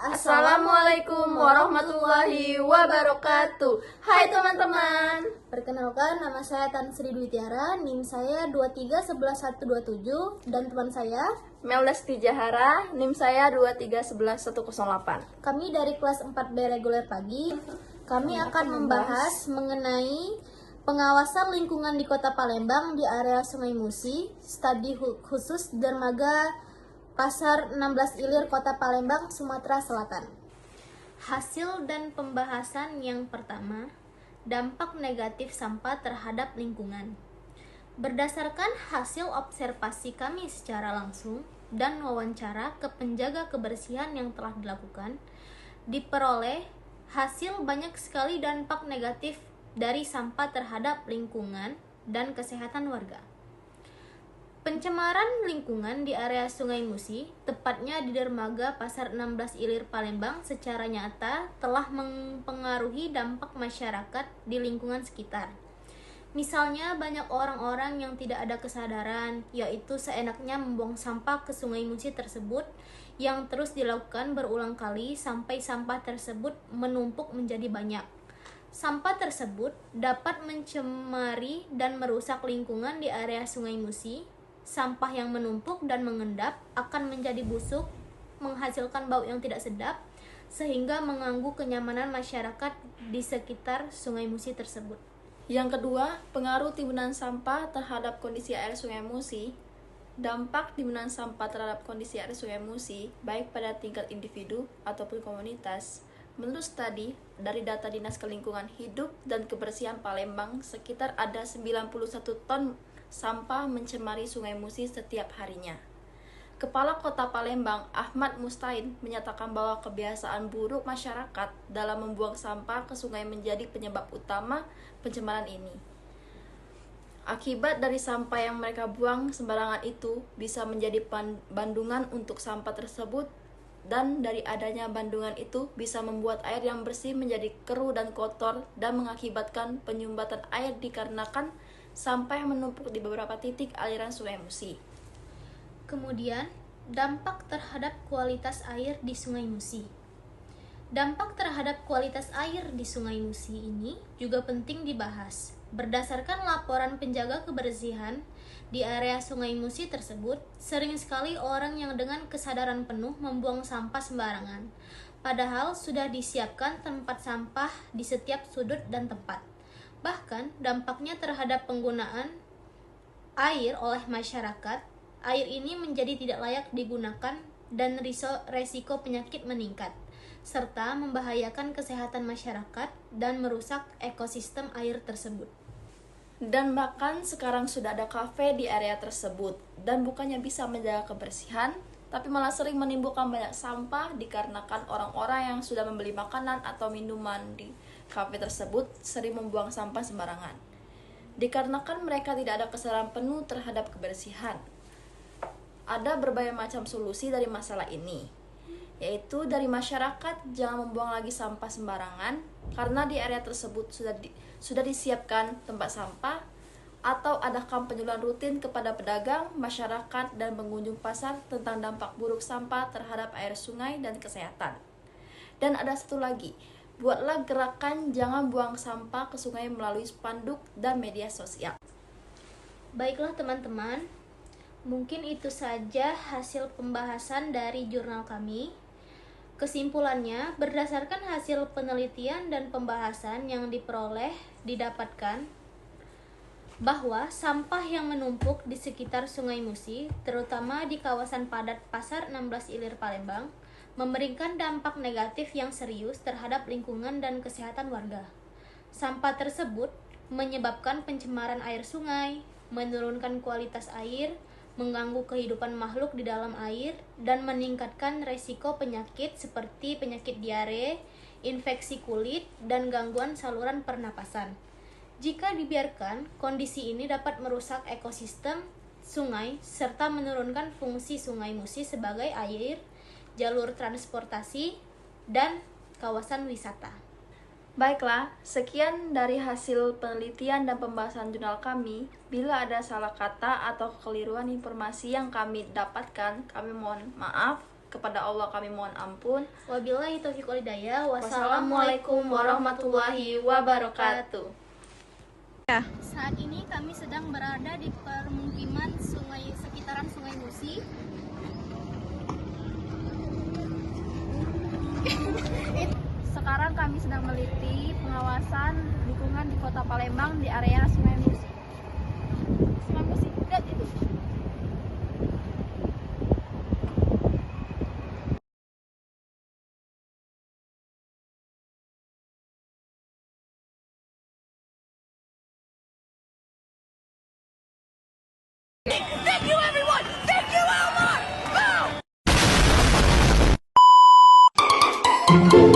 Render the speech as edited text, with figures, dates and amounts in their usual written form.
Assalamualaikum warahmatullahi wabarakatuh. Hai teman-teman. Perkenalkan, nama saya Tan Sri Dwi Tiara, NIM saya 2311127 dan teman saya Meldasti Jahara, NIM saya 2311108. kami dari kelas 4B reguler pagi. Kami akan membahas mengenai pengawasan lingkungan di Kota Palembang di area Sungai Musi, studi khusus dermaga Pasar 16 Ilir, Kota Palembang, Sumatera Selatan. Hasil dan pembahasan yang pertama, dampak negatif sampah terhadap lingkungan. Berdasarkan hasil observasi kami secara langsung dan wawancara ke penjaga kebersihan yang telah dilakukan, diperoleh hasil banyak sekali dampak negatif dari sampah terhadap lingkungan dan kesehatan warga. Pencemaran lingkungan di area Sungai Musi, tepatnya di dermaga Pasar 16 Ilir Palembang, secara nyata telah mempengaruhi dampak masyarakat di lingkungan sekitar. Misalnya banyak orang-orang yang tidak ada kesadaran, yaitu seenaknya membuang sampah ke Sungai Musi tersebut, yang terus dilakukan berulang kali sampai sampah tersebut menumpuk menjadi banyak. Sampah tersebut dapat mencemari dan merusak lingkungan di area Sungai Musi. Sampah yang menumpuk dan mengendap akan menjadi busuk, menghasilkan bau yang tidak sedap, sehingga mengganggu kenyamanan masyarakat di sekitar Sungai Musi tersebut. Yang kedua, pengaruh timbunan sampah terhadap kondisi air Sungai Musi. Dampak timbunan sampah terhadap kondisi air Sungai Musi, baik pada tingkat individu ataupun komunitas. Menurut studi dari data Dinas Kelingkungan Hidup dan Kebersihan Palembang, sekitar ada 91 ton sampah mencemari Sungai Musi setiap harinya. Kepala Kota Palembang, Ahmad Mustain, menyatakan bahwa kebiasaan buruk masyarakat dalam membuang sampah ke sungai menjadi penyebab utama pencemaran ini. Akibat dari sampah yang mereka buang sembarangan itu bisa menjadi bandungan untuk sampah tersebut, dan dari adanya bandungan itu bisa membuat air yang bersih menjadi keruh dan kotor dan mengakibatkan penyumbatan air dikarenakan sampah yang menumpuk di beberapa titik aliran Sungai Musi. Kemudian, dampak terhadap kualitas air di Sungai Musi. Dampak terhadap kualitas air di Sungai Musi ini juga penting dibahas. Berdasarkan laporan penjaga kebersihan di area Sungai Musi tersebut, sering sekali orang yang dengan kesadaran penuh membuang sampah sembarangan, padahal sudah disiapkan tempat sampah di setiap sudut dan tempat. Bahkan, dampaknya terhadap penggunaan air oleh masyarakat, air ini menjadi tidak layak digunakan dan resiko penyakit meningkat, serta membahayakan kesehatan masyarakat dan merusak ekosistem air tersebut. Dan bahkan sekarang sudah ada kafe di area tersebut, dan bukannya bisa menjaga kebersihan, tapi malah sering menimbulkan banyak sampah dikarenakan orang-orang yang sudah membeli makanan atau minuman di kafe tersebut sering membuang sampah sembarangan. Dikarenakan mereka tidak ada kesadaran penuh terhadap kebersihan. Ada berbagai macam solusi dari masalah ini, yaitu dari masyarakat jangan membuang lagi sampah sembarangan karena di area tersebut sudah disiapkan tempat sampah, atau adakan penyuluhan rutin kepada pedagang, masyarakat, dan pengunjung pasar tentang dampak buruk sampah terhadap air sungai dan kesehatan. Dan ada satu lagi, buatlah gerakan jangan buang sampah ke sungai melalui spanduk dan media sosial. Baiklah teman-teman, mungkin itu saja hasil pembahasan dari jurnal kami. Kesimpulannya, berdasarkan hasil penelitian dan pembahasan yang didapatkan bahwa sampah yang menumpuk di sekitar Sungai Musi, terutama di kawasan padat Pasar 16 Ilir Palembang, memberikan dampak negatif yang serius terhadap lingkungan dan kesehatan warga. Sampah tersebut menyebabkan pencemaran air sungai, menurunkan kualitas air, mengganggu kehidupan makhluk di dalam air, dan meningkatkan resiko penyakit seperti penyakit diare, infeksi kulit, dan gangguan saluran pernapasan. Jika dibiarkan, kondisi ini dapat merusak ekosistem sungai serta menurunkan fungsi Sungai Musi sebagai air, jalur transportasi, dan kawasan wisata. Baiklah, sekian dari hasil penelitian dan pembahasan jurnal kami. Bila ada salah kata atau kekeliruan informasi yang kami dapatkan, kami mohon maaf. Kepada Allah kami mohon ampun. Wabillahi taufiq wal hidayah. Wassalamualaikum warahmatullahi wabarakatuh. Saat ini kami sedang berada di permukiman sekitaran Sungai Musi. Sekarang kami sedang meliti pengawasan lingkungan di Kota Palembang di area Sungai Musi. Sungai Musi, lihat itu. Thank you, everyone! Thank you, Elmar! Go!